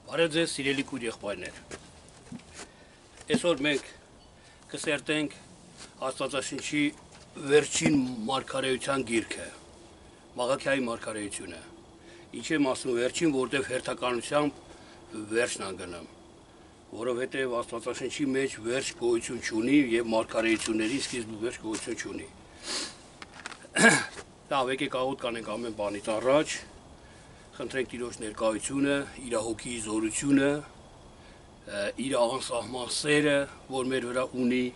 Բարև ձեզ սիրելի քույր եղբայրներ։ Այսօր մենք կսերտենք Աստվածաշնչի վերջին մարգարեության գիրքը, Մաղաքիայի մարգարեությունը։ Ինչ եմ ասում վերջին, որտեղ հերթականությամբ վերջն անգնամ, որովհետև Աստվածաշնչի մեջ վերջ գոյություն չունի եւ մարգարեությունների սկիզբ վերջ գոյություն չունի։ Լավ, եկեք աղոտ կանենք ամեն բանից առաջ, խնդրենք Տիրոջ ներկայությունը, իր հոգիի զորությունը, իր անսահման սերը, որ մեր վրա ունի,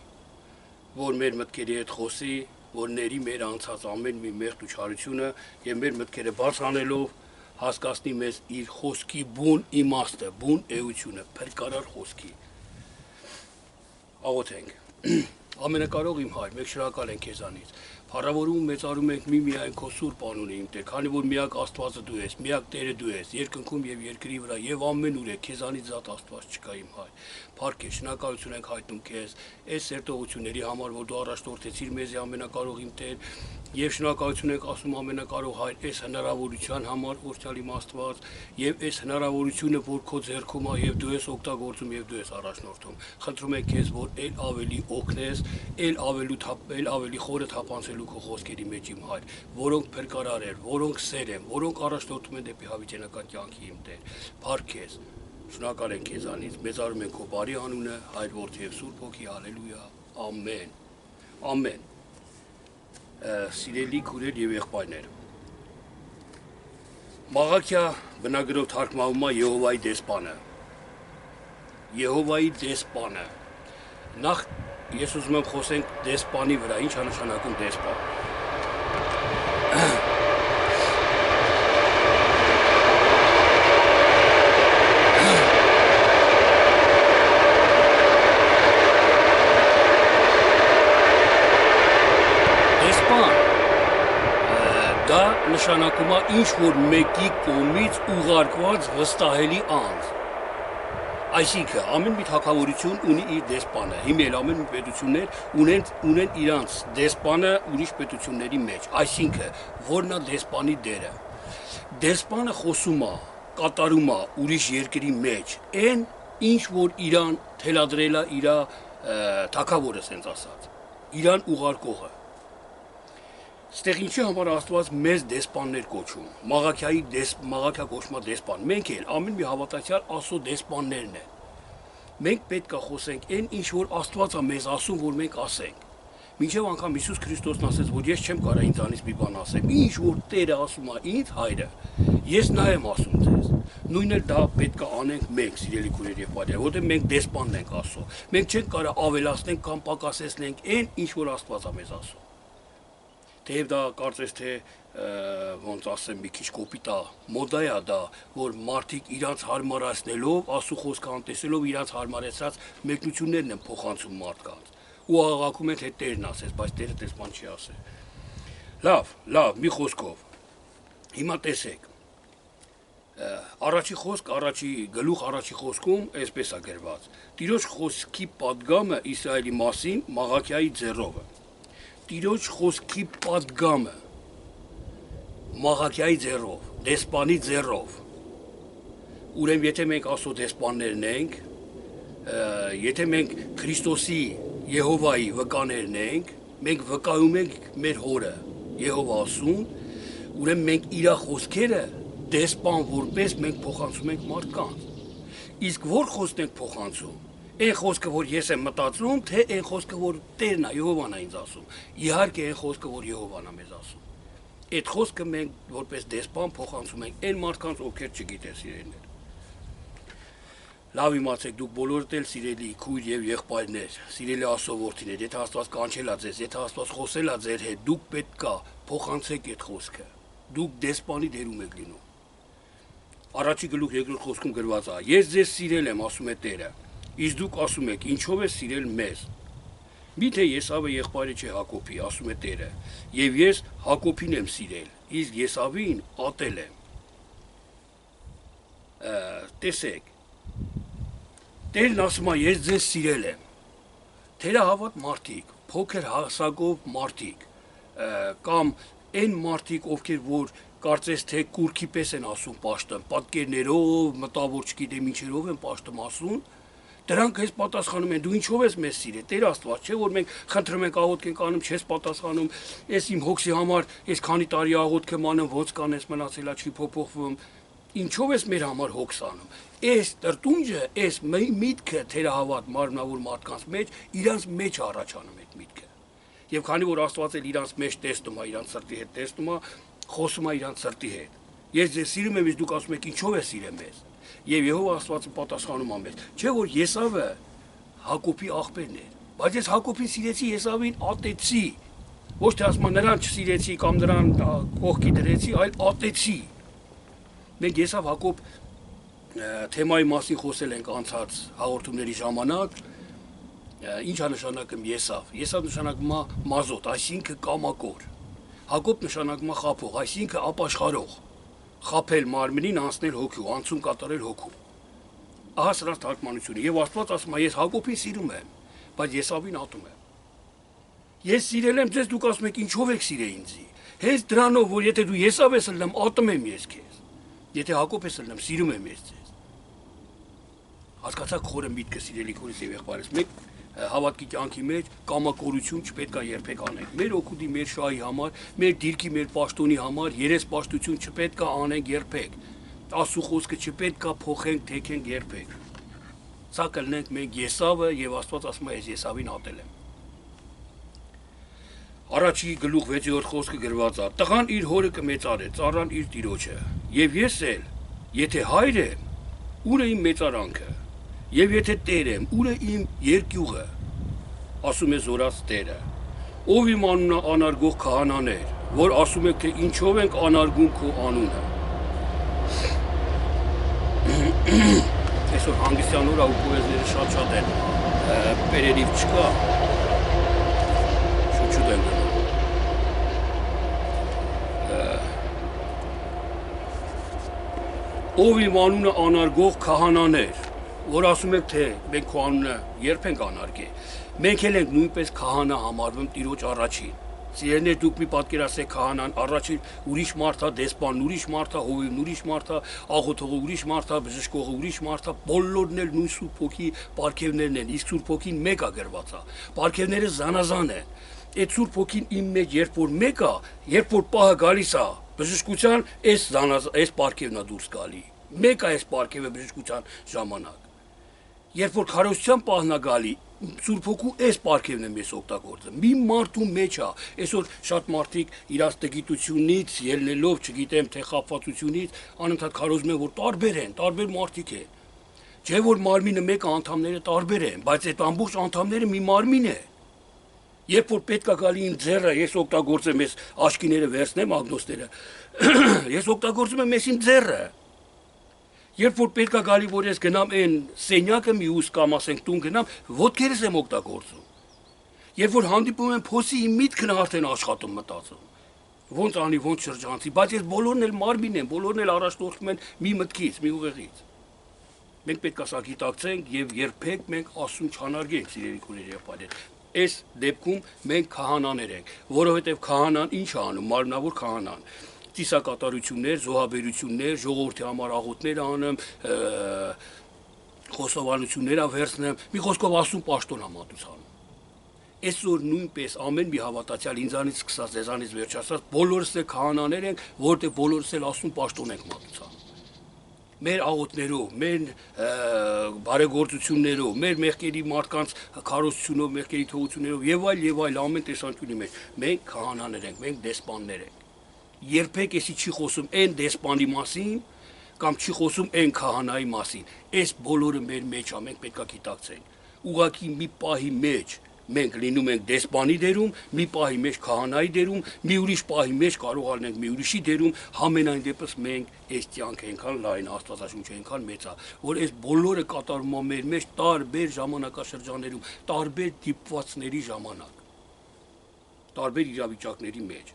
որ մեր մտքերի հետ խոսի, որ ների մեր անցած ամեն մի մեղք ու չարությունը եւ մեր մտքերը բաց անելով հասկացնի մեզ իր խոսքի բուն իմաստը, բուն էությունը, փրկարար խոսքի։ Աղոթենք։ Ամենակարող իմ Հայր, մենք շնորհակալ ենք քեզանից։ Փառավորում մեծարում ենք միայն քո սուրբ անունը իմ Տեր, քանի որ միակ Աստվածը դու ես, միակ Տերը դու ես, երկնքում եւ երկրի վրա եւ ամենուր է, քեզանից զատ Աստված չկա իմ Հայր։ Փառք է, շնորհակալություն ենք հայտնում քեզ այս սերտողությունների համար, որ դու առաջնորդեցիր մեզ ամենակարող իմ Տեր, եւ շնորհակալություն ենք ասում ամենակարող Հայր այս հնարավորության համար, օրհնյալ իմ Աստված, եւ այս հնարավորությունը, որ քո ձեռքում է եւ դու ես օգտագործում եւ դու ես առաջնորդում։ Խնդրում ենք քեզ, որ ել ավելի օգնես, ել ավելի խորը թափանցելու քո խոսքերի մեջ իմ Հայր, որոնք փրկարար են, որոնք սեր են, որոնք առաջնորդում են դեպի հավիտենական կյանքի իմ Տեր։ Փառք քեզ։ Շնորհակալ ենք քեզանից, մեծարում ենք քո բարի անունը, Հայր, Որդի եւ Սուրբ Հոգի, հալելույա, ամեն։ Ամեն։ Սիրելի քույրեր եւ եղբայրներ։ Մաղաքիա բնագրով թարգմանվում է Եհովայի դեսպանը։ Եհովայի դեսպանը։ Նախ ես ուզում եմ խոսենք դեսպանի վրա, ինչ է նշանակում դեսպան։ Դա նշանակում է ինչ որ մեկի կողմից ուղարկված վստահելի անձ։ Այսինքն ամեն մի թագավորություն ունի իր դեսպանը, հիմնել ամեն մի պետություններ ունեն իրանց դեսպանը ուրիշ պետությունների մեջ, այսինքն որն է դեսպանի դերը։ Դեսպանը խոսում է, կատարում է ուրիշ երկրի մեջ, այն ինչ որ իրան թելադրել է իր թագավորը, ասենց ասած, իրան ուղարկողը։ Ստեղ ինչի համար Աստված մեզ դեսպաններ կոչում, Մաղաքիա կոչումա դեսպան, մենք էլ ամեն մի հավատացյալ Աստծո դեսպաններն են։ Մենք պետք է խոսենք այն ինչ որ Աստված է մեզ ասում, որ մենք ասենք։ Մինչև անգամ Հիսուս Քրիստոսն ասեց, որ ես չեմ կարող ինձանից մի բան ասեմ, ինչ որ Տերը ասում է ինձ, Հայրը, ես նա եմ ասում ձեզ։ Նույնն էլ դա պետք է անենք մենք, սիրելի քույրեր եւ բարեկամներ, որտեղ մենք դեսպանն ենք Աստծո։ Մենք չենք կարող ավելացնենք կամ պակասեցնենք այն, ինչ որ Աստված է մեզ ասում։ Թեև դա կարծես թե ոնց ասեմ մի քիչ կոպիտ է, մոդա է դա, որ մարդիկ իրանց հարմարացնելով, Աստծո խոսքը անտեսելով իրանց հարմարեցած մեկնություններն են փոխանցում մարդկանց։ Ու աղաղակում են թե Տերն ասես, բայց Տերը դեսպան չի ասել։ Լավ, մի խոսքով։ Հիմա տեսեք։ Առաջի գլուխ առաջի խոսքում այսպես է գրված. Տիրոջ խոսքի падգամը Իսրայելի մասին Մաղաքիայի ձեռով է։ Տիրոջ խոսքի падգամը Մաղաքիայի ձեռով, դեսպանի ձեռով։ Ուրեմն եթե մենք Աստծո դեսպաններն ենք, եթե մենք Քրիստոսի Եհովայի վկաներն ենք, մենք վկայում ենք մեր հորը Եհովասուն, ուրեմն մենք իր խոսքերը դեսպան որպես մենք փոխանցում ենք մարդկանց։ Իսկ որ խոսքն ենք փոխանցում, այն խոսքը, որ ես եմ մտածում, թե այն խոսքը, որ Տերն է, Եհովան է ինձ ասում։ Իհարկե այն խոսքը, որ Եհովան է մեզ ասում։ Այդ խոսքը մենք որպես դեսպան փոխանցում ենք այն մարդկանց, ովքեր չգիտեն սիրելիներ։ Լավ իմացեք, դուք բոլորդ էլ սիրելի քույր եւ եղբայրներ, սիրելի Աստծո որդիներ, եթե Աստված կանչել է ձեզ, եթե Աստված խոսել է ձեր հետ, դուք պետքա փոխանցեք այդ խոսքը։ Դուք դեսպանի դերում եք լինում։ Առաջի գլուխ երկրորդ խոսքում գրված է. Ես ձեզ սիրել եմ, ասում է Տերը։ Իսկ դուք ասում եք, ինչով է սիրել մեզ։ Միթե Եսավը եղբայրը չէ Հակոբի, ասում է Տերը, եւ ես Հակոբին եմ սիրել, իսկ Եսավին ատել եմ։ Տեսեք, Տերն ասում է, ես ձեզ սիրել եմ։ Թերահավատ մարդիկ, փոքր հասակով մարդիկ, կամ այն մարդիկ, ովքեր որ Կարծես թե կուրքի պես են ասում պաշտում, պատկերներով, մտավոր չգիտեմ ինչերով են պաշտում ասում, դրանք ես պատասխանում են, դու ինչով ես մեզ սիրել, Տեր Աստված, չէ՞ որ մենք խնդրում ենք աղոթք ենք անում, չես պատասխանում, ես իմ հոգսի համար, ես քանի տարի աղոթք եմ անում, ոնց կանես մնացելա չի փոփոխվում, ինչով ես մեր համար հոգս անում։ Այս տրտունջը, այս միտքը թերահավատ մարմնավոր մարդկանց մեջ, իրանց մեջ առաջանում այդ միտքը։ Եվ քանի որ Աստված էլ իրանց մեջ տեսնում է, իրանց սրտի հետ տեսնում է, խոսում է իրանց սրտի հետ։ Ես ձեզ սիրում եմ, իսկ դուք ասում եք ինչով է սիրեմ մեզ։ Եվ Եհովա Աստվածը պատասխանում է մեզ։ Չէ՞ որ Եսավը Հակոբի աղբերն էր, բայց ես Հակոբին սիրեցի, Եսավին ատեցի։ Ոչ թե ասում նրան չսիրեցի կամ նրան կողքի դրեցի, այլ ատեցի։ Մենք Եսավ Հակոբ թեմայի մասին խոսել ենք անցած հաղորդումների ժամանակ։ Ինչ է նշանակում Եսավ։ Եսավ նշանակում է մազոտ, այսինքն կամակոր։ Հակոբ նշանակում է խափող, այսինքն ապաշխարող։ Խափել մարմնին, անցնել հոգու, անցում կատարել հոգու։ Ահա սրանց թարգմանությունը։ Եվ Աստված ասում է, ես Հակոբին սիրում եմ, բայց Եսավին ատում եմ։ Ես սիրել եմ ձեզ, դուք ասում եք ինչով եք սիրել ինձի։ Հենց դրանով, որ եթե դու Եսավ ես ելնեմ, ատում եմ ես քեզ։ Եթե Հակոբ ես ելնեմ, սիրում եմ ես ձեզ։ Հասկացաք խորը միտքը սիրելի քորից եւ եղբայրս։ Մենք հավատքի կյանքի մեջ կամակորություն չպետք է երբեք անենք։ Մեր օգուտի, մեր շահի համար, մեր դիրքի, մեր պաշտոնի համար երեսպաշտություն չպետք է անենք երբեք։ Աստծո խոսքը չպետք է փոխենք, թեքենք երբեք։ Սա կլինենք մենք Եսավը եւ Աստված ասում է, ես Եսավին ատել եմ։ Առաջի գլուխ 6-րդ խոսքը գրված է. տղան իր հորը կմեծարե, ծառան իր տիրոջը։ Եվ ես էլ, եթե հայր եմ, ուր է իմ մեծարանքը, եւ եթե տեր եմ, ուր է իմ երկյուղը, ասում է զորած Տերը։ Ով իմ անունը անարգող քահանաներ, որ ասում եք թե ինչով ենք անարգում քո անունը։ Այսօր հանգստյան օր ու պոեզները շատ են, պերերիվ չկա, շուտ են գնում։ Ով իմ անունը անարգող քահանաներ, որ ասում եք թե մենք քո անունը երբ ենք անարգել, մենք էլ ենք նույնպես քահանա համարվում Տիրոջ առաջին։ Սիրելիներ, դուք մի պատկերացրեք քահանան առաջին ուրիշ մարդ է, դեսպանն ուրիշ մարդ է, հովիվն ուրիշ մարդ է, աղոթողը ուրիշ մարդ է, բժշկողը ուրիշ մարդ է, բոլորն էլ նույն Սուրբ Հոգի պարգևներն են, իսկ Սուրբ Հոգին մեկ է գրված է։ Պարգևները զանազան են։ Այդ Սուրբ Հոգին իմ մեջ երբ որ մեկ է, երբ որ պահը գալիս է բժշկության, այս պարգևն է դուրս գալի։ Մեկ է այս պարգևը բժշկության ժամանակ։ Երբ որ քարոզության պահն է գալի, Սուրբ Հոգու այս պարգևն է մեզ օգտագործում։ Մի մարդու մեջ է, այսօր շատ մարդիկ իրաց տգիտությունից, ելնելով, չգիտեմ, թե խաբվածությունից, անընդհատ քարոզում են, որ տարբեր են, տարբեր մարդիկ են։ Չէ՞ որ մարմինը մեկը, անդամները տարբեր են, բայց այդ ամբողջ անդամները մի մարմին է։ Երբ որ պետք է գալի իմ ձեռը, ես օգտագործեմ այս աչքիները վերցնեմ, ագնոստերը, ես օգտագործում եմ այս իմ ձեռը։ Երբ որ պետք է գալի, որ ես գնամ այն սենյակը մի ուս կամ ասենք տուն գնամ, ոտքերս եմ օգտագործում։ Երբ որ հանդիպում եմ փոսի, իմ միտքն արդեն աշխատում մտածում։ Ոնց անի, ոնց շրջանցի, բայց ես բոլորն էլ մարմին են, բոլորն էլ առաջնորդվում են մի մտքից, մի ուղեղից։ Մենք պետք է սա գիտակցենք եւ երբեք մենք Աստծուն չանարգենք, սիրելի քույրեր եւ բարեր։ Այս դեպքում մենք քահանաներ ենք, որովհետեւ քահանան ինչ է անում, մարմնավոր քահանան։ Ծիսակատարություններ, զոհաբերություններ, ժողովրդի համար աղոթներ անում, խոստովանություններ վերցնեմ, մի խոսքով Աստծուն պաշտոն համատուցանում։ Այսօր նույնպես ամեն մի հավատացյալ ինձանից սկսած, ձեզանից վերջացած, բոլորս էլ քահանաներ ենք, որտեղ բոլորս էլ Աստծուն պաշտոն ենք մատուցանում։ Մեր աղոթներով, մեր բարեգործություններով, մեր մեղքերի մարդկանց քարոզությունով, մեղքերի թողություններով եւ այլ ամեն տեսանկյունի մեջ մենք քահանաներ ենք, մենք դեսպաններ ենք։ Երբեք էսի չի խոսում այն դեսպանի մասին կամ չի խոսում այն քահանայի մասին։ Այս բոլորը մեր մեջ է, մենք պետք է գիտակցենք։ Ուղղակի մի պահի մեջ մենք լինում ենք դեսպանի դերում, մի պահի մեջ քահանայի դերում, մի ուրիշ պահի մեջ կարող անենք մի ուրիշի դերում, համենայն դեպս մենք այս կյանքը այնքան լայն Աստվածաշունչը այնքան մեծ է, որ այս բոլորը կատարվում է մեր մեջ տարբեր ժամանակաշրջաններում, տարբեր դիպվածների ժամանակ, տարբեր իրավիճակների մեջ։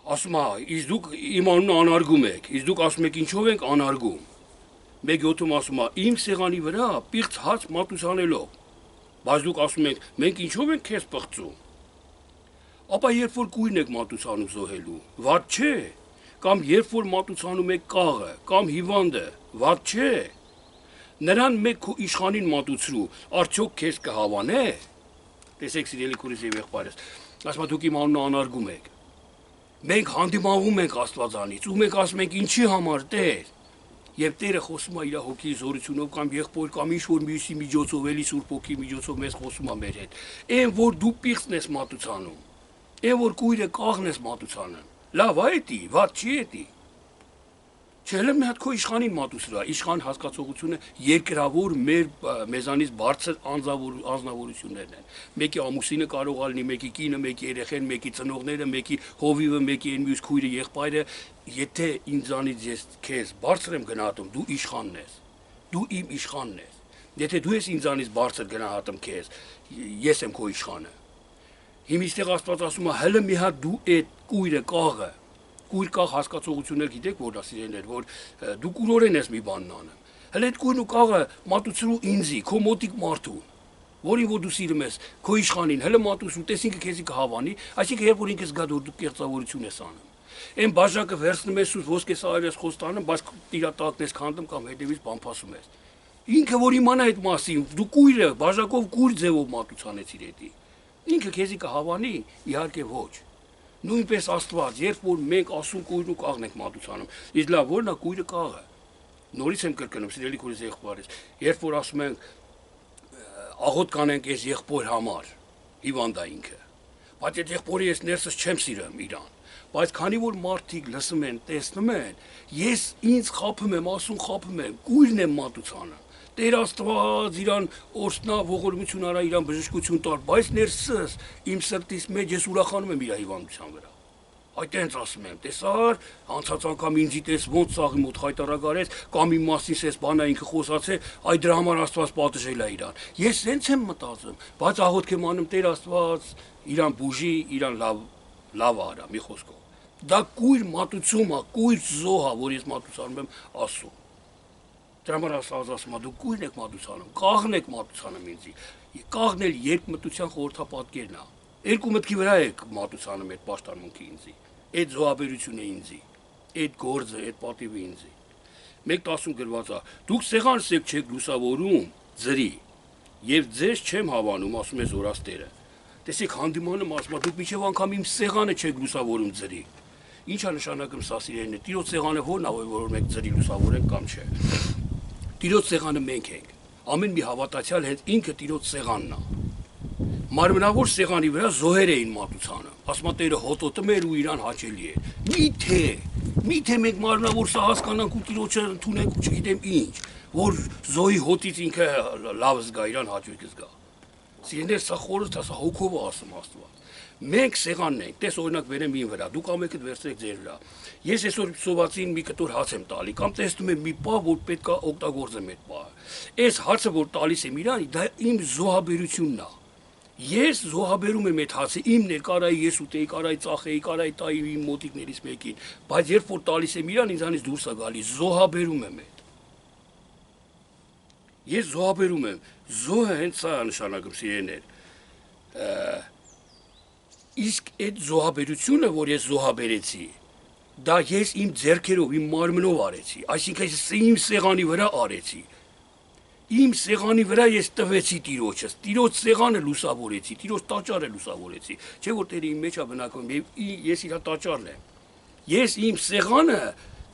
Ասում է, իսկ դուք իմ անունը անարգում եք, իսկ դուք ասում եք ինչով ենք անարգում։ Մեկ յոթում ասում է, իմ սեղանի վրա պիղծ հաց մատուցանելով, բայց դուք ասում եք, մենք ինչով ենք քեզ պղծում։ ապա երբ որ կույրն եք մատուցանում զոհելու, վատ չէ, կամ երբ որ մատուցանում եք կաղը, կամ հիվանդը, վատ չէ, նրան մեկ քո իշխանին մատուցրու, արդյոք քեզ կհավանե։ Տեսեք սիրելի քուրիս եւ եղբայրս, ասма դուք իմ անունը անարգում եք։ Մենք հանդիմանվում ենք Աստվածանից, ու մենք ասում ենք ինչի համար Տեր։ Եվ Տերը խոսում է իր հոգի զորությունով կամ եղբոր կամ ինչ-որ մյուսի միջոցով, էլի Սուրբ Հոգի միջոցով մեզ խոսում է մեր հետ։ Այն որ դու պիղծն ես մատուցանում, այն որ կույրը կաղն ես մատուցանում, լավ է էտի, վատ չի էտի։ Չէ՞ մի հատ քո իշխանին մատուցրա, իշխան հասկացողությունը երկրավոր մեր մեզանից բարձր անձնավորություններն են։ Մեկի ամուսինը կարող է լինի, մեկի կինը, մեկի երեխեն, մեկի ծնողները, մեկի հովիվը, մեկի այն մյուս քույրը, եղբայրը, եթե ինձանից ես քեզ բարձր եմ գնահատում, դու իշխանն ես։ Դու իմ իշխանն ես։ Եթե դու ես ինձանից բարձր գնահատում քեզ, ես եմ քո իշխանը։ Հիմա իստեղ Աստված ասում է, հələ մի հատ դու այդ կույրը կաղը Կույր կաղ հասկացողություններ գիտեք որ ասիրեներ, որ դու կուրորեն ես մի բանն անում։ Հələ այդ կույրն ու կաղը մատուցրու ինձի, քո մոտիկ մարդուն, որին որ դու սիրում ես, քո իշխանին, հələ մատուցու, տես ինքը քեզի կհավանի, այսինքն երբ որ ինքս գա դու կեղծավորություն ես անում։ Այն բաժակը վերցնում ես ու ոսկե սարեր ես խոստանում, բայց տիրատակն ես քանդում կամ հետևից բամփասում ես։ Ինքը որ իմանա այդ մասին, դու կույրը բաժակով կույր ձևով մատուցանեցիր էդի։ Ինքը քեզի կհավանի, իհարկե ոչ։ Նույնպես Աստված, երբ որ մենք ասում կույրն ու կաղն ենք մատուցանում, իսկ լավ որն է կույրը կաղը։ Նորից եմ կրկնում, սիրելի քույրս եղբայրս, երբ որ ասում ենք աղոտ կանենք այս եղբոր համար, հիվանդ է ինքը։ Բայց այդ եղբորը ես ներսս չեմ սիրում իրան։ Բայց քանի որ մարդիկ լսում են, տեսնում են, ես ինձ խափում եմ, ասում խափում եմ, կույրն եմ մատուցանում։ Տեր Աստված իրան օրհնա ողորմություն արա իրան բժշկություն տար, բայց ներսս իմ սրտից մեջ ես ուրախանում եմ իր հիվանդության վրա։ Այդ այնց ասում եմ, տեսար, անցած անգամ ինձի տես ոնց սաղի մոտ խայտարակարեց, կամ իմ մասին սես բանա ինքը խոսացե, այդ դրա համար Աստված պատժել է իրան։ Ես սենց եմ մտածում, բայց աղոթք եմ անում Տեր Աստված իրան բուժի, իրան լավ արա, մի խոսքով։ Դա կույր մատուցում է, կույր զոհ է, որ ես մատուցանում եմ Աստծուն։ Դրա համար ասում եմ, դու կույրն եք մատուցանում, կաղն եք մատուցանում ինձի։ Կաղն էլ երկմտության խորհրդապատկերն է։ Երկու մտքի վրա եք մատուցանում այդ պաշտամունքը ինձի, այդ զոհաբերությունը ինձի, այդ գործը, այդ պատիվը ինձի։ 1:10 գրված է. Դուք սեղանս եք չեք լուսավորում ձրի, եւ ձեզ չեմ հավանում, ասում է Զորաստերը։ Տեսեք, հանդիմանում ասում է, դուք միջև անգամ իմ սեղանը չեք լուսավորում ձրի։ Ինչ է նշանակում սա սիրելիներ, Տիրոջ սեղանը ո՞րն է, որ մենք ձրի լուսավորենք կամ չէ։ Տիրոջ սեղանը մենք ենք։ Ամեն մի հավատացյալ հենց ինքը Տիրոջ սեղանն է։ Մարմնավոր սեղանի վրա զոհեր էին մատուցանը։ Ասում է Տերը հոտոտում էր ու իրան հաճելի էր։ Միթե մենք մարմնավոր սա հասկանանք ու Տիրոջը ընդունենք ու չգիտեմ ինչ, որ զոհի հոտից ինքը լավ զգա, իրան հաճույք զգա։ Սիրելիներ, սա խորհուրդ է, սա հոգով է ասում Աստված։ Մենք սեղանն ենք, տես օրինակ վերեմ ին վրա, դուք ամենքդ վերցրեք ձեր վրա։ Ես այսօր սովածին մի կտոր հաց եմ տալի, կամ տեսնում եմ մի պահ, որ պետք է օգտագործեմ այդ պահը։ Այս հացը, որ տալիս եմ իրան, դա իմ զոհաբերությունն է։ Ես զոհաբերում եմ այդ հացը, իմն է, կարայի ես ուտեի, կարայի ծախեի, կարայի տայի իմ մոտիկներից մեկին, բայց երբ որ տալիս եմ իրան, ինձանից դուրս է գալիս, զոհաբերում եմ այդ։ Ես զոհաբերում եմ, զոհը հենց սա է նշանակում սիրելիներ։ Իսկ այդ զոհաբերությունը, որ ես զոհաբերեցի, դա ես իմ ձեռքերով, իմ մարմնով արեցի, այսինքն ես իմ սեղանի վրա արեցի։ Իմ սեղանի վրա ես տվեցի Տիրոջս, Տիրոջ սեղանը լուսավորեցի, Տիրոջ տաճարը լուսավորեցի, չէ որ Տերը իմ մեջ է բնակվում, ես իր տաճարն եմ։ Ես իմ սեղանը,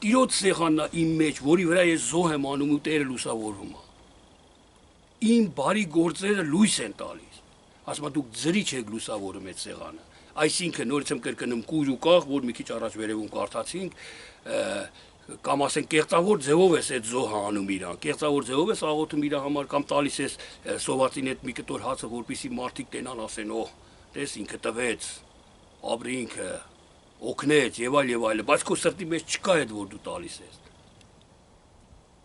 Տիրոջ սեղանն է իմ մեջ, որի վրա ես զոհ եմ անում ու Տերը լուսավորվում է։ Իմ բարի գործերը լույս են տալիս։ Ասում եմ դուք ձրի չեք լուսավորում այդ սեղանը։ Այսինքն նորից եմ կրկնում կույր ու կաղ, որ մի քիչ առաջ վերևում կարդացինք, կամ ասենք կեղծավոր ձևով ես այդ զոհը անում իրան, կեղծավոր ձևով ես աղոթում իր համար կամ տալիս ես սովածին այդ մի կտոր հացը, որպեսզի մարդիկ տենան ասեն, օհ, տես ինքը տվեց, ապրի ինքը, օգնեց եւ այլ, բայց քո սրտի մեջ չկա այդ որ դու տալիս ես։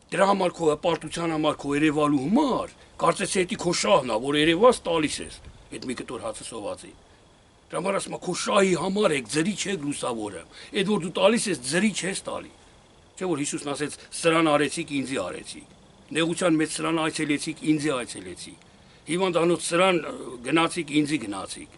Դրա համար քո հպարտության համար, քո երևալու համար, կարծես էդի քո շահն է, որ երևաս տալիս ես այդ մի կտոր հացը սովածին։ Դրա համար ասում եմ, քո շահի համար եք ձրի չեք լուսավորում։ Այդ որ դու տալիս ես ձրի չես տալի։ Չէ որ Հիսուսն ասեց, սրան արեցիք, ինձի արեցիք։ Նեղության մեջ սրան այցելեցիք, ինձի այցելեցիք։ Հիվանդանոց սրան գնացիք, ինձի գնացիք։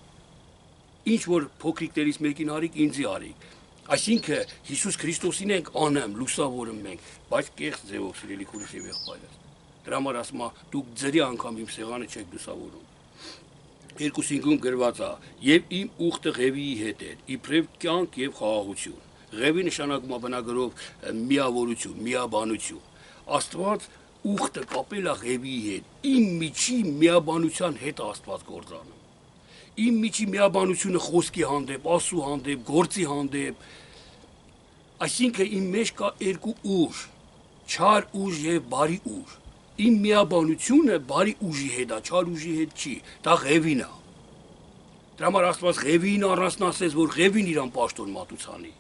ինչ որ փոքրիկներից մեկին արիք, ինձի արիք։ Այսինքն Հիսուս Քրիստոսին ենք անեմ, լուսավորում ենք, բայց կեղծ ձևով սիրելի քուրս եւ եղբայրս։ Դրա համար ասում եմ, դուք ձրի անգամ իմ սեղանը չեք լուսավորում։ 2:5-ում գրված է. «Եվ իմ ուխտը ղևիի հետ էր, իբրև կյանք եւ խաղաղություն»։ Ղևի նշանակում է բնագրով միավորություն, միաբանություն։ Աստված ուխտը կապել է ղևիի հետ, իմ միջի միաբանության հետ Աստված գործանում։ Իմ միջի միաբանությունը խոսքի հանդեպ, ասու հանդեպ, գործի հանդեպ։ Այսինքն իմ մեջ կա երկու ուժ, չար ուժ եւ բարի ուժ։ Իմ միաբանությունը բարի ուժի հետ է, չար ուժի հետ չի, դա ղևին է։ Դրա համար Աստված ղևին առանձնացրեց, որ ղևին իրան պաշտոն մատուցանի։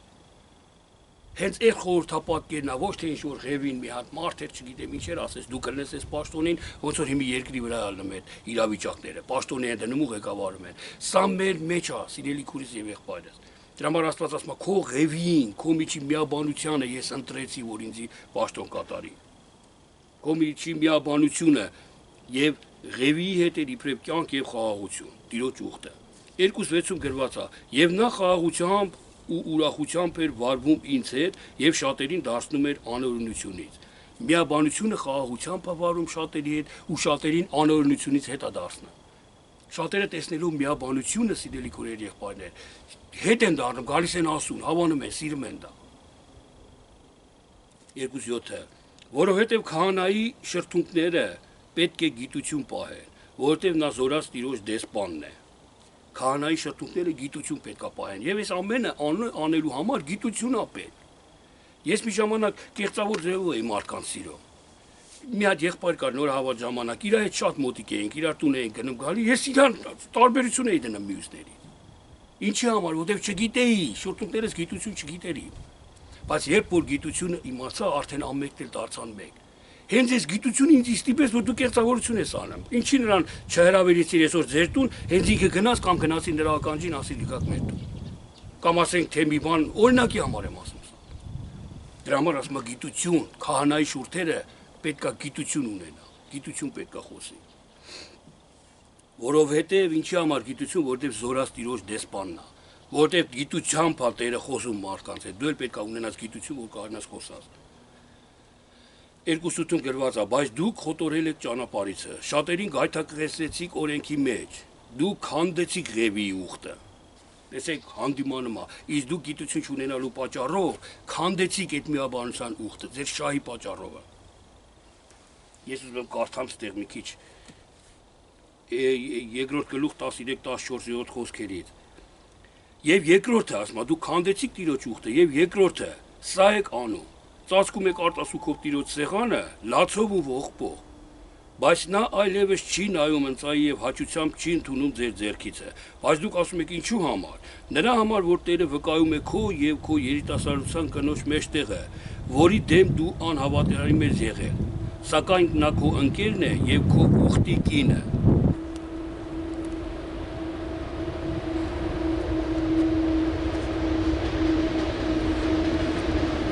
Հենց այդ խորհրդապատկերն է, ոչ թե ինչ որ ղևին մի հատ մարդ էր, չգիտեմ ինչեր ասես, դու կլնես այս պաշտոնին, ոնց որ հիմի երկրի վրա ալնում են իրավիճակները, պաշտոնի են դնում ու ղեկավարում են։ Սա մեր մեջ է, սիրելի քուրիս եւ եղբայրս։ Դրա համար Աստված ասում է, քո ղևին, քո միջի միաբանությանը ես ընտրեցի, որ ինձի պաշտոն կատարի։ Քո միջի միաբանությունը եւ ղևիի հետ էր իբրև կյանք եւ խաղաղություն, Տիրոջ ուխտը։ 2:6-ում գրված է. «Եվ նա խաղաղությամբ ու ուրախությամբ էր վարվում ինձ հետ եւ շատերին դարձնում էր անօրենությունից»։ Միաբանությունը խաղաղությամբ է վարում շատերի հետ ու շատերին անօրենությունից հետ է դարձնում։ Շատերը տեսնելով միաբանությունը, սիրելի քուրեր եղբայրներ, հետ են դառնում, գալիս են ասուն, հավանում են, սիրում են դա։ 2:7 Որովհետև քահանայի շրթունքները պետք է գիտություն պահեն, որովհետև նա զորած Տիրոջ դեսպանն է։ Քահանայի շրթունքները գիտություն պետք է պահեն, եւ այս ամենը անելու համար գիտություն է պետք։ Ես մի ժամանակ կեղծավոր ձևով էի մարդկանց սիրում։ Մի հատ եղբայր կար նոր հավատ ժամանակ, իր հետ շատ մոտիկ էինք, իրար տուն էինք գնում գալի, ես իրան տարբերություն էի դնում մյուսներից։ Ինչի համար, որովհետև չգիտեի, շրթունքներս գիտություն չգիտերի։ Բայց երբ որ գիտությունը իմացա, արդեն ամենքն էլ դարձան մեկ։ Հենց այս գիտությունը ինձ ստիպեց, որ դու կեղծավորություն ես անում։ Ինչի նրան չհրավիրեցիր այսօր ձեր տուն, հենց ինքը գնաց կամ գնացի նրա ականջին ասի լիքակ մեր տուն։ Կամ ասենք թե մի բան օրինակի համար եմ ասում սա։ Դրա համար ասում եմ գիտություն, քահանայի շուրթերը պետք է գիտություն ունենա, գիտություն պետք է խոսի։ Որովհետև ինչի համար գիտություն, որովհետև զորած Տիրոջ դեսպանն է, որովհետև գիտությամբ է Տերը խոսում մարդկանց հետ, դու էլ պետք է ունենաս գիտություն, որ կարողանաս խոսալ։ 2:8-ում գրված է, բայց դուք խոտորել եք ճանապարհիցը, շատերին գայթակղեցրեցիք օրենքի մեջ, դուք քանդեցիք ղևիի ուխտը։ Տեսեք, հանդիմանում է, իսկ դուք գիտություն չունենալու պատճառով քանդեցիք այդ միաբանության ուխտը, ձեր շահի պատճառով։ Ես ուզում եմ կարդամ ստեղ մի քիչ երկրորդ գլուխ 13-14 խոսքերից։ Եվ երկրորդը ասում է, դուք քանդեցիք Տիրոջ ուխտը, եւ երկրորդը, սա եք անում։ Ծածկում եք արտասուքով Տիրոջ սեղանը, լացով ու ողբով։ Բայց նա այլևս չի նայում ընծայի եւ հաճությամբ չի ընդունում ձեր ձեռքիցը։ Բայց դուք ասում եք ինչու համար։ Նրա համար, որ Տերը վկայում է քո եւ քո երիտասարդության կնոջ մեջտեղը, որի դեմ դու անհավատարիմ ես եղել։ Սակայն նա քո ընկերն է եւ քո ուխտի կինը։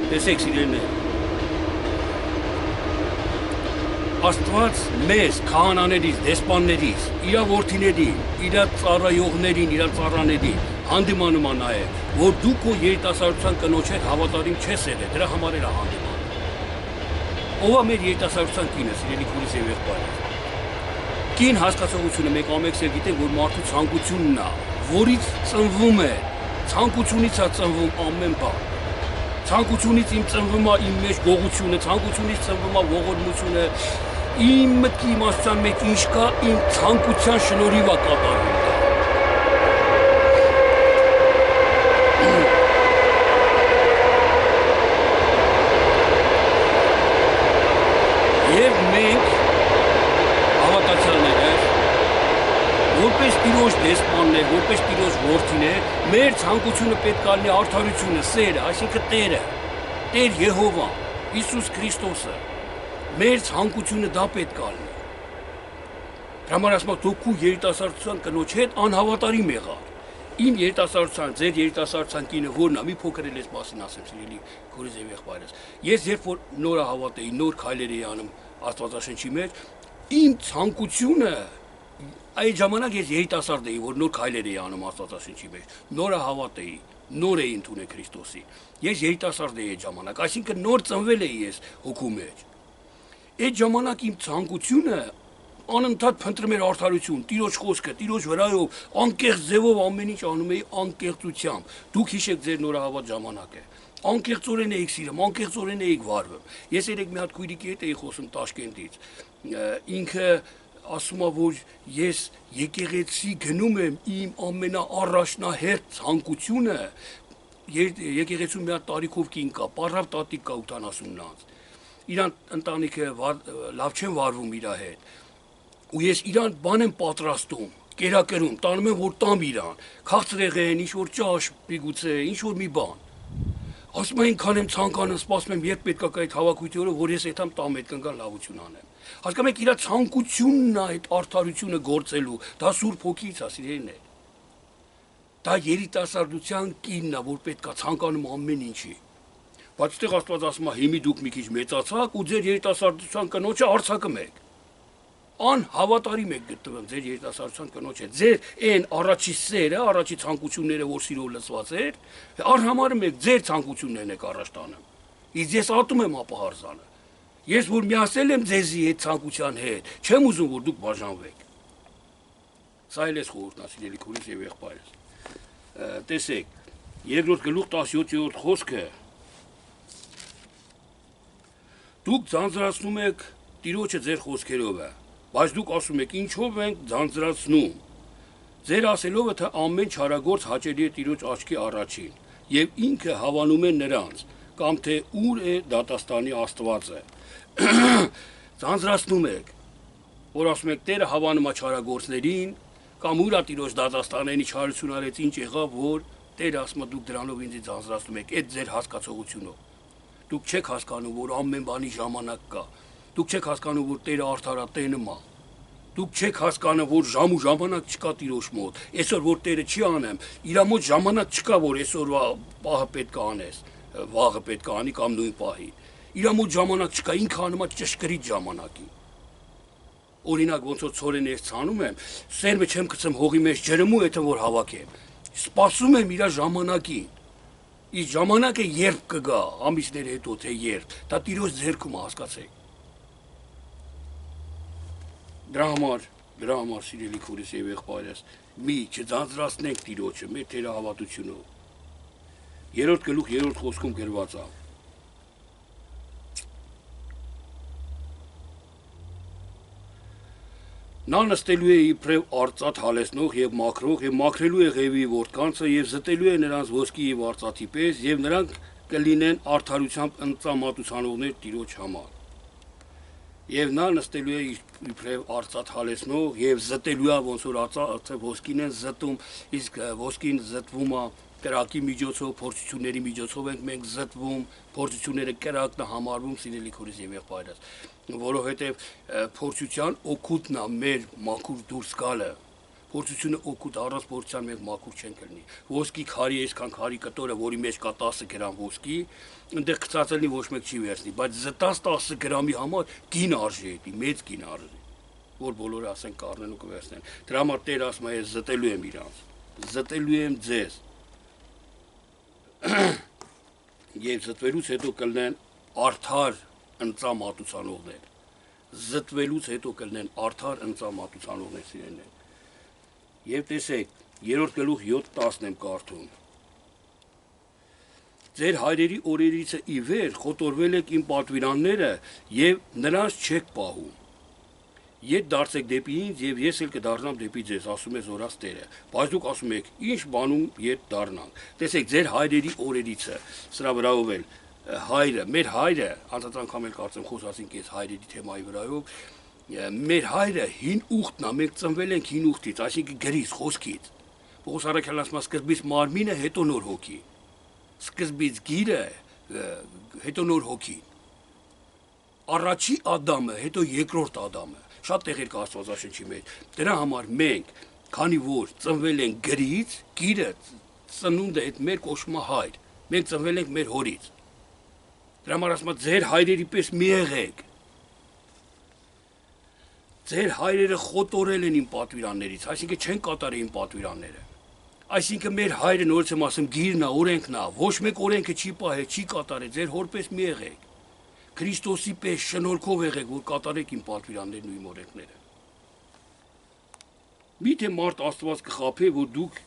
Տեսեք սիրելիներ, Աստված մեզ, քահանաներից, դեսպաններից, իր որդիներին, իր ծառայողներին, իր ծառաներին հանդիմանում է նաև, որ դու քո երիտասարդության կնոջ հետ հավատարիմ չես եղել, դրա համար էլ հանդիմանում։ Ով է մեր երիտասարդության կինը, սիրելի քուրիս եւ եղբայրս։ Կին հասկացողությունը մենք ամենքս էլ գիտենք, որ մարդու ցանկությունն է, որից ծնվում է, ցանկությունից է ծնվում ամեն բան։ Ցանկությունից իմ ծնվում է իմ մեջ գողությունը, ցանկությունից ծնվում է ողորմությունը, իմ մտքի իմաստության մեջ ինչ կա, իմ ցանկության շնորհիվ է կատարվում դա։ Եվ մենք հավատացյալները, որպես Տիրոջ դեսպաններ, որպես Տիրոջ որդիներ, մեր ցանկությունը պետք է լինի արդարությունը, սերը, այսինքն Տերը, Տեր Եհովան, Հիսուս Քրիստոսը, մեր ցանկությունը դա պետք է լինի։ Դրա համար ասում եմ, դու քո երիտասարդության կնոջ հետ անհավատարիմ եղար։ Իմ երիտասարդության, ձեր երիտասարդության կինը որն է, մի փոքր էլ ես մասին ասեմ, սիրելի քուրիս եւ եղբայրս։ Ես երբ որ նորահավատ էի, նոր քայլեր էի անում Աստվածաշնչի մեջ, իմ ցանկությունը Այդ ժամանակ ես երիտասարդ էի, որ նոր քայլեր էի անում Աստվածաշնչի մեջ, նորը հավատ էի, նոր էի ընդունել Քրիստոսի։ Ես երիտասարդ էի այդ ժամանակ, այսինքն նոր ծնվել էի ես հոգու մեջ։ Այդ ժամանակ իմ ցանկությունը անընդհատ փնտրում էր արդարություն, Տիրոջ խոսքը, Տիրոջ վրայով, անկեղծ ձևով ամեն ինչ անում էի անկեղծությամբ։ Դուք հիշեք ձեր նորահավատ ժամանակը։ Անկեղծորեն էիք սիրում, անկեղծորեն էիք վարվում։ Ես երեք մի հատ քույրիկի հետ էի խոսում Տաշկենտից։ Ինքը ասում է, որ ես եկեղեցի գնում եմ իմ ամենաառաջնահերթ ցանկությունը եկեղեցու մի հատ տարիքով կին կա, պարավ տատիկ կա 80 անց։ Իրան ընտանիքը լավ չեն վարվում իր հետ։ Ու ես իրան բան եմ պատրաստում, կերակրում, տանում եմ որ տամ իրան, քաղցրեղեն, ինչ որ ճաշ, միգուցե, ինչ որ մի բան։ Ասում եմ ինքան եմ ցանկանում, սպասում եմ երբ պետք է կա այդ հավաքույթի օրը, որ ես այդամ տամ այդ կնկան լավություն անեմ։ Հասկանում եք, իր ցանկությունն է այդ արդարությունը գործելու, դա Սուրբ Հոգից է, սիրելիներ։ Դա երիտասարդության կինն է, որ պետք է ցանկանում ամեն ինչի։ Բայց այդտեղ Աստված ասում է, հիմի դուք մի քիչ մեծացաք ու ձեր երիտասարդության կնոջը արձակում եք։ Անհավատարիմ եք գտնվում ձեր երիտասարդության կնոջ հետ։ Ձեր այն առաջի սերը, առաջի ցանկությունները, որ սիրով լցված էր, արհամարում եք ձեր ցանկություններն եք առաջ տանում։ Իսկ ես ատում եմ ապահարզանը։ Ես որ միասել եմ ձեզի այդ ցանկության հետ, չեմ ուզում որ դուք բաժանվեք։ Սա էլ էս խորհուրդն է, սիրելի քուրիս եւ եղբայրս։ Տեսեք, երկրորդ գլուխ 17-րդ խոսքը դուք ձանձրացնում եք Տիրոջը ձեր խոսքերով է, բայց դուք ասում եք ինչով ենք ձանձրացնում։ Ձեր ասելով է թե ամեն չարագործ հաճելի է Տիրոջ աչքի առաջին, եւ ինքը հավանում է նրանց, կամ թե ուր է դատաստանի Աստվածը։ Ձանձրացնում եք, որ ասում եք Տերը հավանում է չարագործներին, կամ ուր է Տիրոջ դատաստանին չարություն արեց, ինչ եղավ, որ Տերը ասում է դուք դրանով ինձ ձանձրացնում եք, այդ ձեր հասկացողությունով։ Դուք չեք հասկանում, որ ամեն բանի ժամանակ կա։ Դուք չեք հասկանում, որ Տերը արդարատենում է։ Դուք չեք հասկանում, որ ժամ ու ժամանակ չկա Տիրոջ մոտ։ Այսօր որ Տերը չի անեմ, իր մոտ ժամանակ չկա, որ այսօրվա պահը պետք է անես, վաղը պետք է անի կամ նույն պահի։ Իր մոտ ժամանակ չկա, ինքը անում է ճշգրիտ ժամանակին։ Օրինակ ոնց որ ցորեն ես ցանում եմ, սերմը չեմ գցում հողի մեջ ջրում ու եթե որ հավաքեմ։ Սպասում եմ իր ժամանակին։ Իսկ ժամանակը երբ կգա, ամիսներ հետո թե երբ, դա Տիրոջ ձեռքում է, հասկացեք։ Դրա համար սիրելի քուրիս եւ եղբայրս, մի չձանձրացնենք Տիրոջը մեր թերահավատությունով։ Երրորդ գլուխ երրորդ խոսքում գրված է. Նա նստելու է իբրև արծաթ հալեցնող եւ մաքրող եւ մաքրելու է ղևի որդկանցը եւ զտելու է նրանց ոսկի եւ արծաթի պես եւ նրանք կլինեն արդարությամբ ընծամատուցանողներ Տիրոջ համար։ Եվ նա նստելու է իբրև արծաթ հալեցնող եւ զտելու է ոնց որ արծաթը ոսկին են զտում, իսկ ոսկին զտվում է կրակի միջոցով, փորձությունների միջոցով ենք մենք զտվում, փորձությունները կրակն է համարվում սիրելի քուրիս եւ եղբայրս, որովհետեւ փորձության օգուտն է մեր մաքուր դուրս գալը։ Փորձությունը օգուտ առանց փորձության մենք մաքուր չենք լինի։ Ոսկի քարի այսքան քարի կտորը, որի մեջ կա 10 գրամ ոսկի, այնտեղ գծածելի ոչ մեկ չի վերցնի, բայց զտած 10 գրամի համար գին արժի էդի, մեծ գին արժի, որ բոլորը ասեն կառնեն ու կվերցնեն։ Դրա համար Տեր ասում է ես զտելու եմ իրանց, զտելու եմ ձեզ։ Եվ զտվելուց հետո կլինեն արդար ընծամատուցանողներ։ Զտվելուց հետո կլինեն արդար ընծամատուցանողներ սիրելիներ։ Եվ տեսեք, երրորդ գլուխ 7:10 եմ կարդում։ Ձեր հայրերի օրերիցը ի վեր խոտորվել եք իմ պատվիրանները եւ նրանց չեք պահում։ Ետ դարձեք դեպի ինձ եւ ես էլ կդառնամ դեպի ձեզ, ասում է Զորաց Տերը։ Բայց դուք ասում եք, ինչ բանում ետ դառնանք։ Տեսեք, ձեր հայրերի օրերիցը, սրա վրայով էլ հայրը, մեր հայրը, անցած անգամ էլ կարծեմ խոսացինք այս հայրերի թեմայի վրայով, մեր հայրը հին ուխտն է, մենք ծնվել ենք հին ուխտից, այսինքն գրից, խոսքից։ Պողոս առաքյալն ասում է սկզբից մարմինը, հետո նոր հոգի։ Սկզբից գիրը, հետո նոր հոգի։ Առաջի Ադամը, հետո երկրորդ Ադամը։ Շատ տեղեր կա Աստվածաշնչի մեջ։ Դրա համար մենք, քանի որ ծնվել ենք գրից, գիրը ծնունդը այդ մեր կոչվում է հայր։ Մենք ծնվել ենք մեր հորից։ Դրա համար ասում է ձեր հայրերի պես մի եղեք։ Ձեր հայրերը խոտորել են իմ պատվիրաններից, այսինքն չեն կատարել իմ պատվիրանները։ Այսինքն մեր հայրը նորից եմ ասում գիրն է, օրենքն է, ոչ մեկ օրենքը չի պահել, չի կատարել, ձեր հորպես մի եղեք։ Քրիստոսի պես շնորհքով եղեք, որ կատարեք իմ պատվիրաններն ու իմ օրենքները։ Միթե մարդ Աստված կխաբե, որ դուք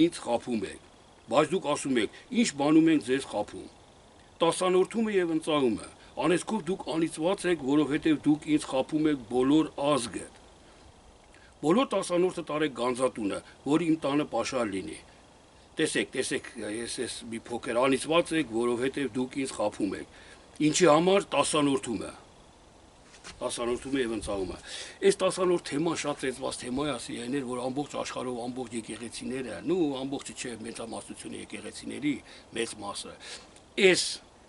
ինձ խաբում եք, բայց դուք ասում եք, ինչ բանում ենք ձեզ խաբում։ Տասանորդումը եւ ընծայումը, անեծքով դուք անիծված եք, որովհետեւ դուք ինձ խաբում եք բոլոր ազգը։ Բոլոր տասանորդը տարեք գանձատունը, որ իմ տանը պաշար լինի։ Տեսեք, ես մի փոքր անիծված եք, որովհետեւ դուք ինձ խաբում եք։ Ինչի համար տասանորդումը եւ ընծայումը։ Այս տասանորդ թեման շատ ծեծված թեմա է, ասիներ, որ ամբողջ աշխարհով ամբողջ եկեղեցիները, ամբողջը չէ, մեծամասնությունը եկեղեցիների մեծ մասը։ Այս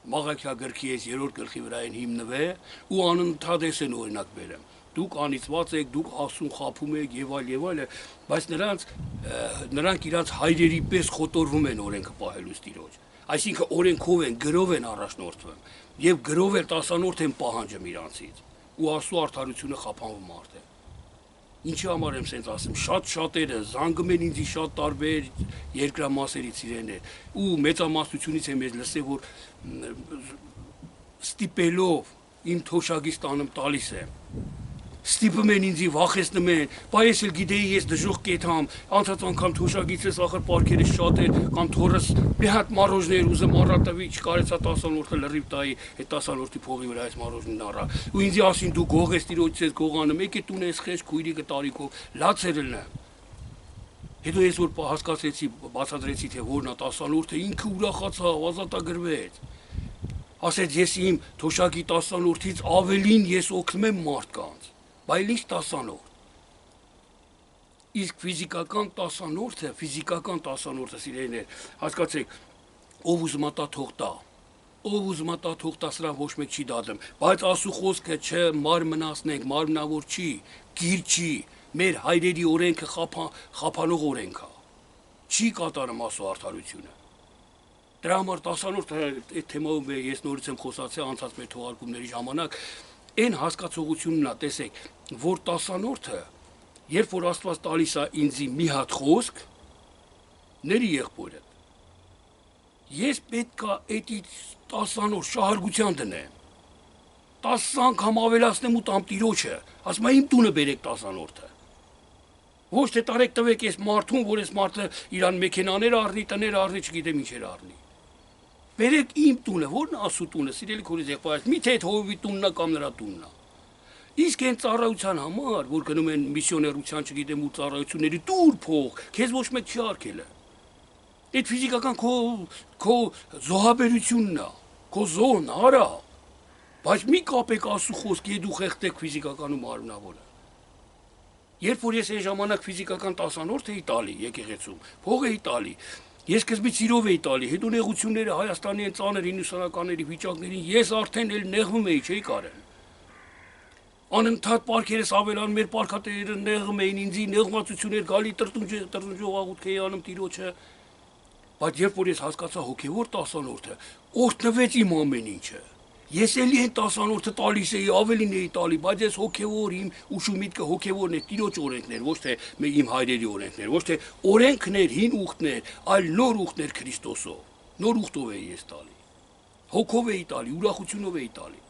Մաղաքիա գրքի այս 3-րդ գլխի վրա են հիմնվել ու անընդհատ են օրինակ բերում։ Դուք անիծված եք, դուք ասում խափում եք եւ այլ, բայց նրանք իրանց հայրերի պես խոտորվում են օրենքը պահելուց տիրոջ։ Այսինքն օրենքով են, գրով են առաջնորդվում եւ գրով էլ տասանորդ են պահանջում իրանցից ու Աստծո արդարությունը խափանվում մարդ է։ Ինչի համար եմ սենց ասում, շատերը զանգում են ինձի շատ տարբեր երկրամասերից իրեներ ու մեծամասնությունից եմ ես լսել, որ ստիպելով իմ թոշակից տանում տալիս եմ։ Ստիպում են ինձի վախեցնում են, բա ես էլ գիտեի ես դժոխք կեթամ, անցած անգամ թոշակիցս ախր պարքերից շատ էր, կամ թորս մի հատ մառոժներ ուզեմ առատվի, չկարեցա տասանորդը լրիվ տայի, այդ տասանորդի փողի վրա այս մառոժնին առա։ Ու ինձի ասին դու գողես տիրոջից ես գողանում, եկե տուն ես խես քույրիկը տարիքով, լացերելն է։ Հետո ես որ հասկացեցի, բացատրեցի թե որն է տասանորդը, ինքը ուրախացավ, ազատագրվեց։ Ասեց ես իմ թոշակի տասանորդից ավելին ես օգնում եմ մարդկանց։ Բայց ինչ տասանորդ։ Իսկ ֆիզիկական տասանորդը սիրելիներ, հասկացեք, ով ուզում է տա թող տա։ Ով ուզում է տա թող տա, սրան ոչ մեկ չի դադում, բայց Աստծո խոսքը չէ մարմնացնենք, մարմնավոր չի, գիր չի, մեր հայրերի օրենքը խափանող օրենք է։ Չի կատարում Աստծո արդարությունը։ Դրա համար տասանորդը այդ թեմայով ես նորից եմ խոսացել անցած մեր թողարկումների ժամանակ, այն հասկացողությունն է, տեսեք, որ տասանորդը, երբ որ Աստված տալիս է ինձի մի հատ խոսք, ների եղբորը, ես պետք է էդի տասանորդ շահարգության դնեմ, 10 անգամ ավելացնեմ ու տամ տիրոջը, ասում եմ իմ տունը բերեք տասանորդը, ոչ թե տարեք տվեք այս մարդուն, որ այս մարդը իրան մեքենաներ առնի, տներ առնի, չգիտեմ ինչեր առնի, բերեք իմ տունը, որն Աստծո տունը, սիրելի քուրից եղբայրս, միթե այդ հովիվի տունն է կամ նրա տունն է։ Իսկ այն ծառայության համար, որ գնում են միսիոներության, չգիտեմ, ու ծառայությունների տուր փող, քեզ ոչ մեկ չի արգելը։ Այդ ֆիզիկական քո զոհաբերությունն է, քո զոհն արա։ Բայց մի կապեք Աստծո խոսքի հետ ու խեղդեք ֆիզիկական ու մարմնավորը։ Երբ որ ես այն ժամանակ ֆիզիկական տասանորդ էի տալի եկեղեցում, փող էի տալի, ես սկզբից իրով էի տալի, հետո նեղությունները Հայաստանի այն ծանր 90-ականների վիճակներին ես արդեն էլ նեղվում էի, չէի կարել։ Անընդհատ պարքերս ավելան մեր պարքատերերը նեղում էին ինձի, նեղվածություններ գալի տրտնջող աղութք էի անում տիրոջը, բայց երբ որ ես հասկացա հոգևոր տասանորդը, օրհնվեց իմ ամեն ինչը։ Ես էլի այն տասանորդը տալիս էի, ավելին էի տալի, բայց ես հոգևոր իմ ուշու միտքը հոգևորն է, տիրոջ օրենքներ, ոչ թե իմ հայրերի օրենքներ, ոչ թե օրենքներ, հին ուխտներ, այլ նոր ուխտներ Քրիստոսով։ Նոր ուխտով էի ես տալի։ Հոգով էի տալի, ուրախությունով էի տալի։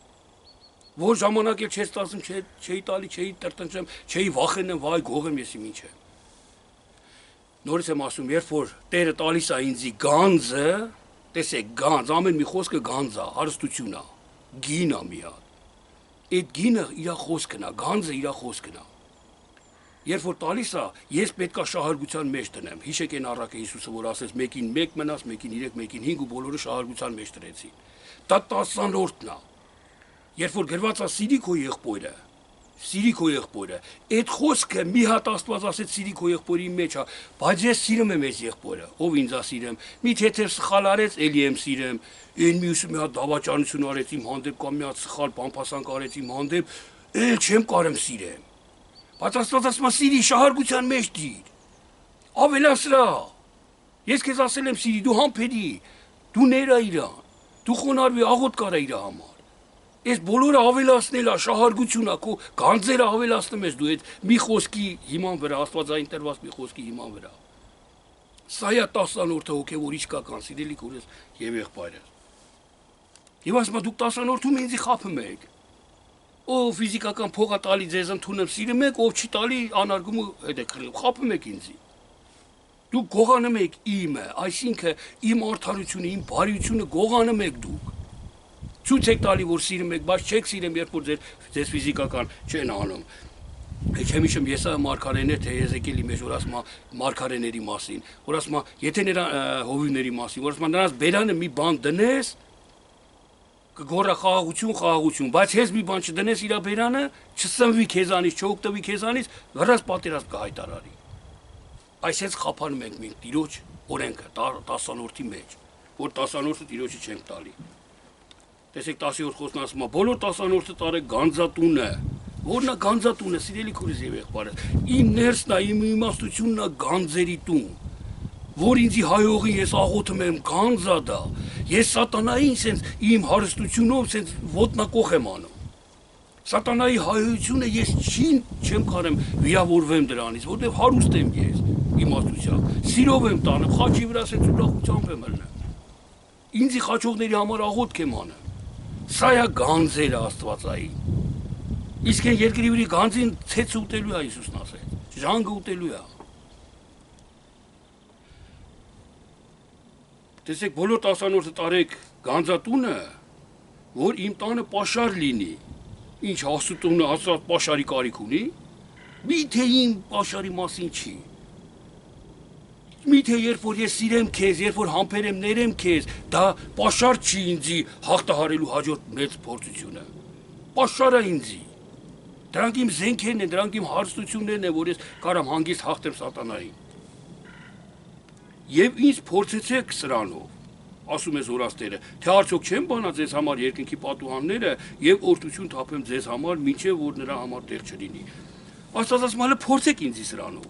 Որ ժամանակ էլ չես տասում, չէի տալի, չէի տրտնջեմ, չէի վախենեմ, վայ գողեմ ես իմ ինչ է։ Նորից եմ ասում, երբ որ Տերը տալիս է ինձի գանձը, տեսեք, գանձ, ամեն մի խոսքը գանձ է, հարստություն է, գին է մի հատ։ Այդ գինը իր խոսքն է, գանձը իր խոսքն է։ Երբ որ տալիս է, ես պետք է շահարգության մեջ դնեմ։ Հիշեք այն առակը Հիսուսը, որ ասեց, մեկին 1 մնաց, մեկին 3, մեկին 5 ու բոլորը շահարգության մեջ դրեցին։ Դա տասանորդն է։ Երբ որ գրված է սիրի քո եղբորը, սիրի քո եղբորը, այդ խոսքը մի հատ Աստված ասեց սիրի քո եղբորի մեջ է, բայց ես սիրում եմ այս եղբորը, ով ինձ է սիրում, մի թեթև սխալ արեց, էլի եմ սիրում, այն մյուսը մի հատ դավաճանություն արեց իմ հանդեպ կամ մի հատ սխալ բամփասանք արեց իմ հանդեպ, էլ չեմ կարեմ սիրեմ։ Բայց Աստված ասում է սիրի շահարգության մեջ դիր։ Ավելացրա։ Ես քեզ ասել եմ սիրի, դու համբերի, դու ներա իրան, դու խոնարհվի աղոտ կարա իր համար։ Այս բոլորը ավելացնել է շահարգությունն է, քո գանձերը ավելացնում ես դու այդ մի խոսքի հիման վրա, աստվածային տրված մի խոսքի հիման վրա։ Սա է 10-րդը հոգևոր իսկական, սիրելի քուրս եւ եղբայրս։ Եվ ասում դուք 10-րդում ինձ խափում եք։ Ով ֆիզիկական փողա տալի ձեզ ընդունում սիրում եք, ով չի տալի անարգում ու հետ եք խլում, խափում եք ինձ։ Դուք գողանում եք իմը, այսինքն իմ արդարությունը, իմ բարիությունը գողանում եք դուք։ Ցույց եք տալի, որ սիրում եք, բայց չեք սիրում, երբ որ ձեզ ֆիզիկական չեն անում։ Չեմ հիշում Եսայա մարգարեն է, թե Եզեկիելի մեջ որ ասում մարգարեների մասին, որ ասում եթե նրա հովիվների մասին, որ ասում նրանց բերանը մի բան դնես, կգորա խաղաղություն, բայց ես մի բան չդնես իր բերանը, չսնվի քեզանից, չօգտվի քեզանից, վրաս պատերազմ կհայտարարի։ Այսպես խափանում ենք մենք Տիրոջ օրենքը 10-րդի մեջ, որ 10-րդը Տիրոջը չենք տալի։ Տեսեք 10-րդ խոսքն ասում է, բոլոր 10-րդը տարեք գանձատունը։ Որն է գանձատունը, սիրելի քուրս եւ եղբայրս։ Իմ ներսն է, իմ իմաստությունն է գանձերի տուն, որ ինձի հայողի ես աղոթում եմ գանձա դա։ Ես սատանային sense իմ հարստությունով sense ոտնակող եմ անում։ Սատանայի հայությունը ես չեմ կարեմ վիրավորվեմ դրանից, որտեղ հարուստ եմ ես իմաստությամբ։ Սիրով եմ տանում, խաչի վրա sense ուրախությամբ եմ ելնում։ Ինձի խաչողների համար աղոթք եմ անում։ Սա է գանձերը աստվածային։ Իսկ այն երկրի վրի գանձին ցեցը ուտելու է Հիսուսն ասեց, ժանգը ուտելու է։ Տեսեք բոլոր 10-րդը տարեք գանձատունը, որ իմ տանը պաշար լինի։ Ինչ Աստծունը Աստված պաշարի կարիք ունի։ Միթե իմ պաշարի մասին չի։ Միթե երբ որ ես սիրեմ քեզ, երբ որ համբերեմ ներեմ քեզ, դա պաշար չի ինձի հաղթահարելու հաջորդ մեծ փորձությունը։ Պաշար է ինձի։ Դրանք իմ զենքերն են, դրանք իմ հարստություններն են, որ ես կարամ հանգիստ հաղթեմ սատանային։ Եվ ինձ փորձեցեք սրանով, ասում է Զորաստերը, թե արդյոք չեմ բանա ձեզ համար երկնքի պատուհանները եւ օրհնություն թափեմ ձեզ համար, մինչեւ որ նրա համար տեղ չլինի։ Աստված ասում է, փորձեք ինձի սրանով։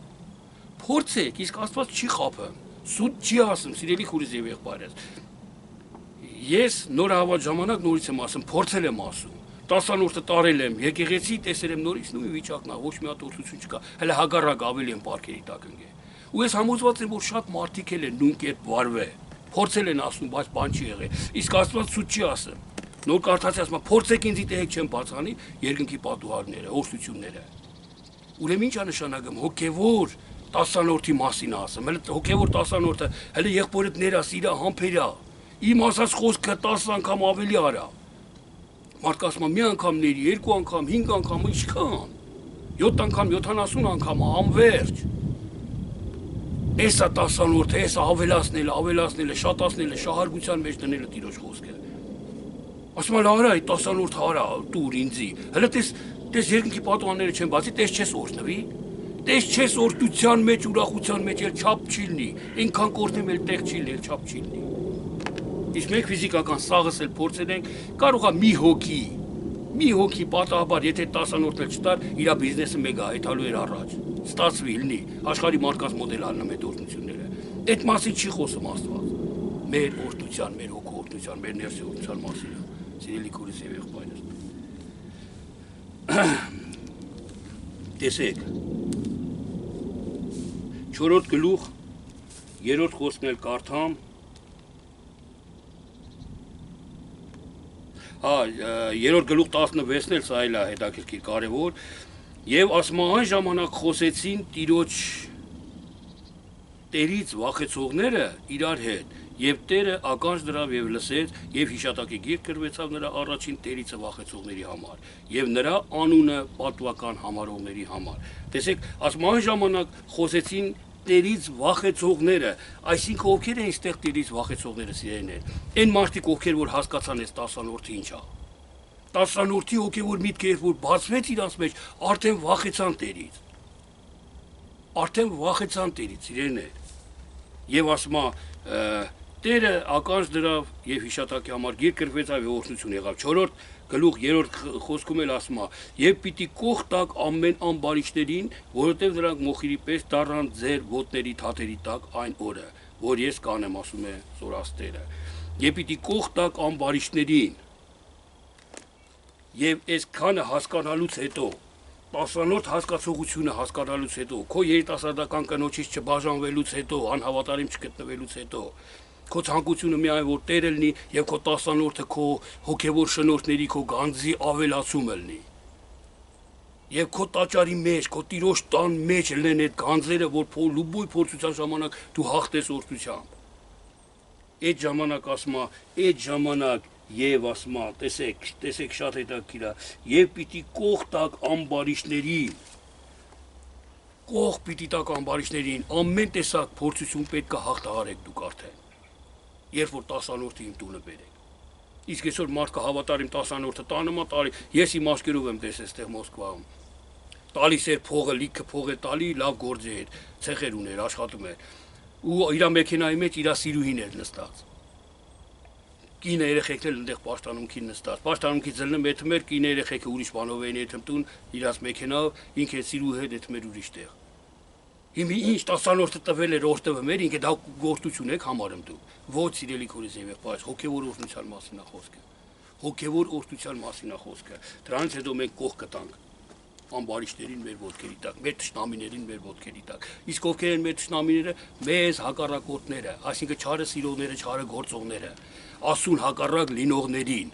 Փորձեք, իսկ Աստված չի խափում, սուտ չի ասում, սիրելի քուրս եւ եղբայրս։ Ես նոր հավատ ժամանակ նորից եմ ասում, փորձել եմ ասում։ 10-րդը տարել եմ, եկեղեցի տեսել եմ նորից նույն վիճակն է, ոչ մի հատ օրհնություն չկա, հələ հագարակ ավելի եմ պարկերի տակ ընկել։ Ու ես համոզված եմ, որ շատ մարդիկ էլ են նույն կերպ վարվել, փորձել են ասում, բայց բան չի եղել։ Իսկ Աստված ցույց չի ասում։ Նոր կարդացի ասում, փորձեք ինձի տեղ չեմ բացանի երկնքի պատուհանները, օրհնությունները։ Ուրեմն ի՞նչ է նշանակում հոգևոր 10-րդի մասին ասում, հələ հոգևոր 10-րդը, հələ եղբորդ ներա, սիրա, համբերա։ Իմ ասած խոսքը 10 անգամ ավելի արա։ Մարդ ասում մի անգամ ների, երկու անգամ, 5 անգամ, ինչքան։ 7 անգամ, 70 անգամ, անverջ։ Էսա 10-րդը, էսա ավելացնելը, շատացնելը, շահարգության մեջ դնելը Տիրոջ խոսքը։ Ասում եմ, արա, այդ 10-րդը արա, տուր ինձի։ Հələ տես երկնքի պատուհանները չեն բացի, տես չես օրհնվի։ Տես չես օրհնության մեջ, ուրախության մեջ էլ չափ չի լինի։ Այնքան կորտեմ էլ տեղ չի լինի, չափ չի լինի։ Իսկ մենք ֆիզիկական սաղս էլ փորձել ենք, կարող է մի հոգի պատահաբար, եթե 10-րդն էլ չտար, իր բիզնեսը մեգա այթալու էր առաջ։ Ստացվի լինի, աշխարհի մարդկանց մոդել ալնում այդ օրհնությունները։ Այդ մասին չի խոսում Աստված։ Մեր օրհնության, մեր հոգու օրհնության, մեր ներսի օրհնության մասին է, սիրելի քուրս եւ եղբայրս։ Տեսեք։ 4-րդ գլուխ 3-րդ խոսքն էլ կարդամ։ 3-րդ գլուխ 16-ն էլ սա էլ է հետաքրքիր կարևոր եւ ասում այն ժամանակ խոսեցին Տիրոջ Տերից վախեցողները իրար հետ եւ Տերը ականջ դրավ եւ լսեց եւ հիշատակի գիրք գրվեցավ նրա առաջին Տերիցը վախեցողների համար եւ նրա անունը պատվական համարողների համար։ Տեսեք, ասում այն ժամանակ խոսեցին Տերից վախեցողները, այսինքն ովքեր են այստեղ Տերից վախեցողները սիրելիներ։ Այն մարդիկ ովքեր որ հասկացան այս 10-րդը ինչ է։ 10-րդի հոգևոր միտքը երբ որ բացվեց իրանց մեջ, արդեն վախեցան Տերից։ Արդեն վախեցան Տերից, սիրելիներ։ Եվ ասում է Տերը ականջ դրավ եւ հիշատակի համար գիրք գրվեցավ եւ օրհնություն եղավ։ 4-րդ գլուխ 3-րդ խոսքում էլ ասում է. «Եվ պիտի կողտակ ամեն ամբարիշտերին, որովհետեւ նրանք մոխիրի պես դառնան ձեր ոտների թաթերի տակ այն օրը, որ ես կանեմ», ասում է Զորաստերը։ Եվ պիտի կողտակ ամբարիշտերին։ Եվ այսքանը հասկանալուց հետո, տասանորդ հասկացողությունը հասկանալուց հետո, քո երիտասարդական կնոջից չբաժանվելուց հետո, անհավատարիմ չգտնվելուց հետո, քո ցանկությունը միայն որ Տերը լինի եւ քո տասանորդը քո հոգեվոր շնորհների, քո գանձի ավելացումը լինի։ Եվ քո տաճարի մեջ, քո տիրոջ տան մեջ լինեն այդ գանձերը, որ լուբույ փորձության ժամանակ դու հաղթես օրհնությամբ։ Այդ ժամանակ ասма, այդ ժամանակ եւ ասма, տեսեք շատ հետաքրքիր է, եւ պիտի կող տակ ամբարիշներին, ամեն տեսակ փորձություն պետք է հաղթահարեք դուք արդեն։ Երբ որ տասանորդը իմ տունը բերեք։ Իսկ այսօր մարդը հավատարիմ տասանորդը տանումա տարի, ես իմ աչքերով եմ տեսել այստեղ Մոսկվայում։ Տալիս էր փողը, լիքը փող է տալի, լավ գործ էր, ցեղեր ուներ, աշխատում էր։ Ու իր մեքենայի մեջ իր սիրուհին էր նստած։ Կինը երեխեքն էլ այնտեղ պաշտանունքին նստած։ Պաշտանունքի ձլնը մեթում էր, կինը երեխեքը ուրիշ բանով էին եթմտուն, իրաց մեքենայով, ինքը սիրուհի հետ եթում էր ուրիշ տեղ։ Հիմա ինչ տասանորդը տվել էր օրտովը մեր, ինքը դա գործություն եք համարում դու։ Ոչ սիրելի քուրիս եւ եղբայր, հոգեվոր օրհնության մասին է խոսքը։ Հոգեվոր օրհնության մասին է խոսքը։ Դրանից հետո մենք կող կտանք ամբարիշներին մեր ոտքերի տակ, մեր թշնամիներին մեր ոտքերի տակ։ Իսկ ովքեր են մեր թշնամիները, մեզ հակառակորդները, այսինքն չարը սիրողները, չարը գործողները, ասուն հակառակ լինողներին,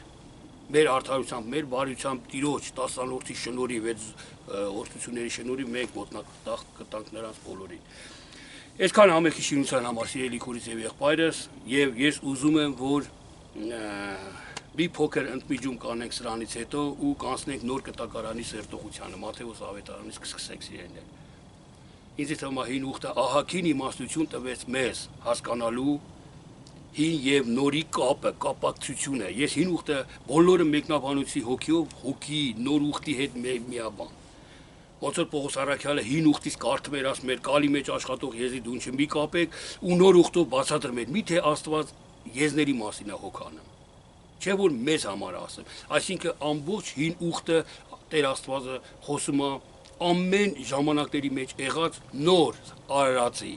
մեր արդարությամբ, մեր բարությամբ Տիրոջ տասանորդի շնորհիվ, այդ օրհնությունների շնորհիվ մենք ոտնատախ կտանք նրանց բոլորին։ Այսքան համերգի շինության համար սիրելի քուրիս եւ եղբայրս, եւ ես ուզում եմ, որ մի փոքր ընդմիջում կանենք սրանից հետո ու կանցնենք նոր կտակարանի սերտողությանը, Մատթեոս ավետարանից կսկսենք սիրելիներ։ Ինձ թվում է հին ուխտը ահագին իմաստություն տվեց մեզ հասկանալու հին եւ նորի կապը, կապակցությունը։ Ես հին ուխտը բոլորը մեկնաբանեցի հոգիով, հոգի, նոր ուխտի հետ միաբան։ Ոնց որ Պողոս Առաքյալը հին ուխտից կարդում էր, ասում էր՝ «Կալի մեջ աշխատող եզի դունչը մի կապեք» ու նոր ուխտով բացատրում էր՝ միթե Աստված եզների մասին է հոգանում։ Չէ որ մեզ համար ասեմ, այսինքն ամբողջ հին ուխտը Տեր Աստվածը խոսում է ամեն ժամանակների մեջ եղած նոր արարածի,